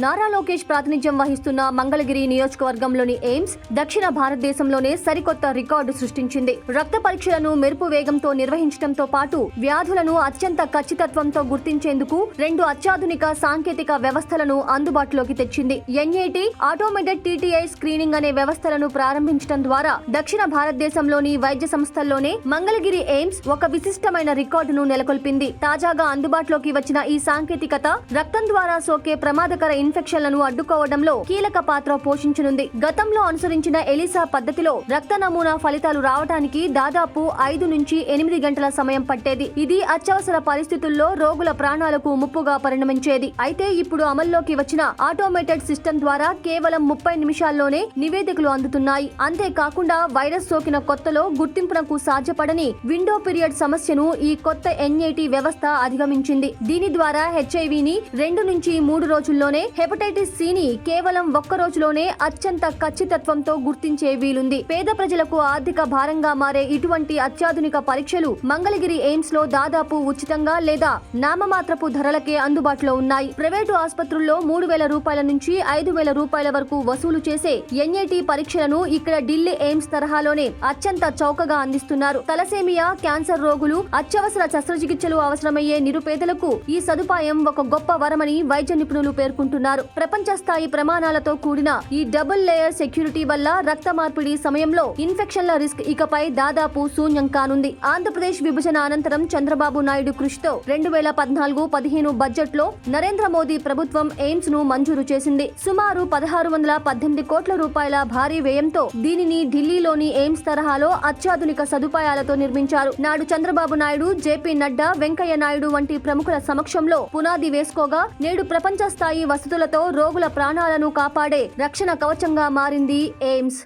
నారా లోకేష్ ప్రాతినిధ్యం వహిస్తున్న మంగళగిరి నియోజకవర్గంలోని ఎయిమ్స్ దక్షిణ భారతదేశంలోనే సరికొత్త రికార్డు సృష్టించింది. రక్త పరీక్షలను మెరుపు వేగంతో నిర్వహించడంతో పాటు వ్యాధులను అత్యంత ఖచ్చితత్వంతో గుర్తించేందుకు 2 అత్యాధునిక సాంకేతిక వ్యవస్థలను అందుబాటులోకి తెచ్చింది. ఎన్ఏటి ఆటోమేటెడ్ టీటీఐ స్క్రీనింగ్ అనే వ్యవస్థలను ప్రారంభించడం ద్వారా దక్షిణ భారతదేశంలోని వైద్య సంస్థల్లోనే మంగళగిరి ఎయిమ్స్ ఒక విశిష్టమైన రికార్డును నెలకొల్పింది. తాజాగా అందుబాటులోకి వచ్చిన ఈ సాంకేతికత రక్తం ద్వారా సోకే ప్రమాదకర ఇన్ఫెక్షన్లను అడ్డుకోవడంలో కీలక పాత్ర పోషించనుంది. గతంలో అనుసరించిన ఎలిసా పద్ధతిలో రక్త నమూనా ఫలితాలు రావడానికి దాదాపు 5 నుంచి 8 గంటల సమయం పట్టేది. ఇది అత్యవసర పరిస్థితుల్లో రోగుల ప్రాణాలకు ముప్పుగా పరిణమించేది. అయితే ఇప్పుడు అమల్లోకి వచ్చిన ఆటోమేటెడ్ సిస్టమ్ ద్వారా కేవలం 30 నిమిషాల్లోనే నివేదికలు అందుతున్నాయి. అంతేకాకుండా వైరస్ సోకిన కొత్తలో గుర్తింపునకు సాధ్యపడని విండో పీరియడ్ సమస్యను ఈ కొత్త ఎన్ఏటి వ్యవస్థ అధిగమించింది. దీని ద్వారా హెచ్ఐవిని 2 నుంచి 3 రోజుల్లోనే, హెపటైటిస్ సిని కేవలం 1 రోజులోనే అత్యంత ఖచ్చితత్వంతో గుర్తించే వీలుంది. పేద ప్రజలకు ఆర్థిక భారంగా మారే ఇటువంటి అత్యాధునిక పరీక్షలు మంగళగిరి ఎయిమ్స్ లో దాదాపు ఉచితంగా లేదా నామమాత్రపు ధరలకే అందుబాటులో ఉన్నాయి. ప్రైవేటు ఆసుపత్రుల్లో 3,000 రూపాయల నుంచి 5,000 రూపాయల వరకు వసూలు చేసే ఎన్ఏటి పరీక్షలను ఇక్కడ ఢిల్లీ ఎయిమ్స్ తరహాలోనే అత్యంత చౌకగా అందిస్తున్నారు. తలసేమియా, క్యాన్సర్ రోగులు, అత్యవసర శస్త్రచికిత్సలు అవసరమయ్యే నిరుపేదలకు ఈ సదుపాయం ఒక గొప్ప వరమని వైద్య నిపుణులు పేర్కొంటున్నారు. ప్రపంచ స్థాయి ప్రమాణాలతో కూడిన ఈ డబుల్ లేయర్ సెక్యూరిటీ వల్ల రక్త మార్పిడి సమయంలో ఇన్ఫెక్షన్ల రిస్క్ ఇకపై దాదాపు శూన్యం కానుంది. ఆంధ్రప్రదేశ్ విభజన అనంతరం చంద్రబాబు నాయుడు కృషితో 2014-15 బడ్జెట్ లో నరేంద్ర మోదీ ప్రభుత్వం ఎయిమ్స్ ను మంజూరు చేసింది. సుమారు 1618 కోట్ల రూపాయల భారీ వ్యయంతో దీనిని ఢిల్లీలోని ఎయిమ్స్ తరహాలో అత్యాధునిక సదుపాయాలతో నిర్మించారు. నాడు చంద్రబాబు నాయుడు, జేపీ నడ్డా, వెంకయ్య నాయుడు వంటి ప్రముఖుల సమక్షంలో పునాది వేసుకోగా నేడు ప్రపంచ స్థాయి వసతులతో రోగుల ప్రాణాలను కాపాడే రక్షణ కవచంగా మారింది ఎయిమ్స్.